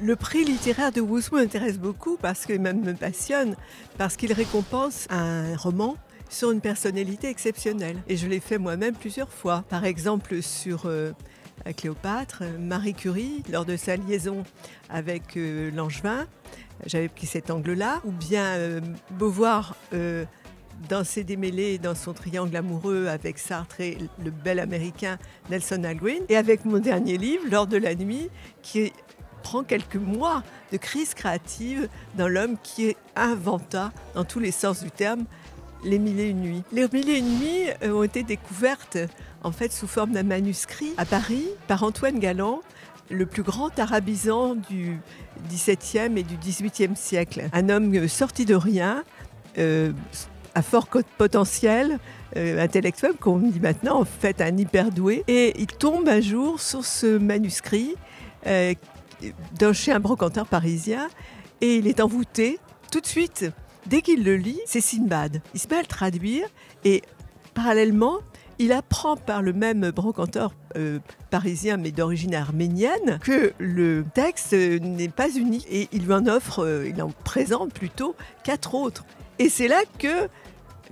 Le prix littéraire de Wuzhou m'intéresse beaucoup parce qu'il même me passionne, parce qu'il récompense un roman sur une personnalité exceptionnelle. Et je l'ai fait moi-même plusieurs fois. Par exemple sur Cléopâtre, Marie Curie, lors de sa liaison avec Langevin, j'avais pris cet angle-là. Ou bien Beauvoir dans ses démêlés, dans son triangle amoureux avec Sartre et le bel américain Nelson Algren. Et avec mon dernier livre, L'Or de la nuit, qui prend quelques mois de crise créative dans l'homme qui inventa, dans tous les sens du terme, les Mille et une nuits. Les Mille et une nuits ont été découvertes en fait sous forme d'un manuscrit à Paris par Antoine Galland, le plus grand arabisant du XVIIe et du XVIIIe siècle. Un homme sorti de rien, à fort potentiel intellectuel, qu'on dit maintenant, en fait un hyperdoué. Et il tombe un jour sur ce manuscrit chez un brocanteur parisien et il est envoûté tout de suite. Dès qu'il le lit, c'est Sinbad. Il se met à le traduire et parallèlement, il apprend par le même brocanteur parisien mais d'origine arménienne que le texte n'est pas unique et il lui en offre, il en présente plutôt 4 autres. Et c'est là que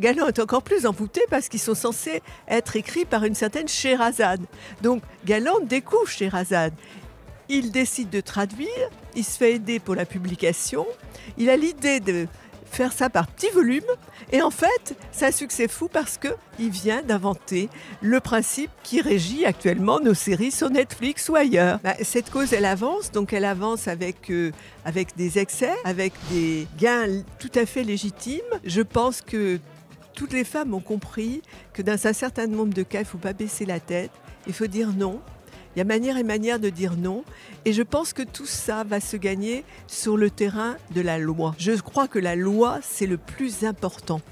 Galland est encore plus envoûté parce qu'ils sont censés être écrits par une certaine Scheherazade. Donc Galland découvre Scheherazade. Il décide de traduire, il se fait aider pour la publication. Il a l'idée de faire ça par petits volumes. Et en fait, c'est un succès fou parce qu'il vient d'inventer le principe qui régit actuellement nos séries sur Netflix ou ailleurs. Cette cause, elle avance, donc elle avance avec des excès, avec des gains tout à fait légitimes. Je pense que toutes les femmes ont compris que dans un certain nombre de cas, il ne faut pas baisser la tête, il faut dire non. Il y a manière et manière de dire non. Et je pense que tout ça va se gagner sur le terrain de la loi. Je crois que la loi, c'est le plus important.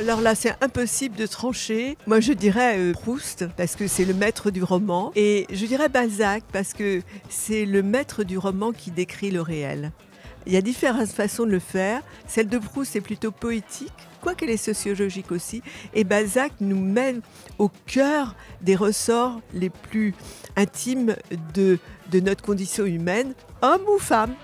Alors là, c'est impossible de trancher. Moi, je dirais Proust, parce que c'est le maître du roman. Et je dirais Balzac, parce que c'est le maître du roman qui décrit le réel. Il y a différentes façons de le faire. Celle de Proust est plutôt poétique, quoiqu'elle est sociologique aussi. Et Balzac nous mène au cœur des ressorts les plus intimes de notre condition humaine, homme ou femme.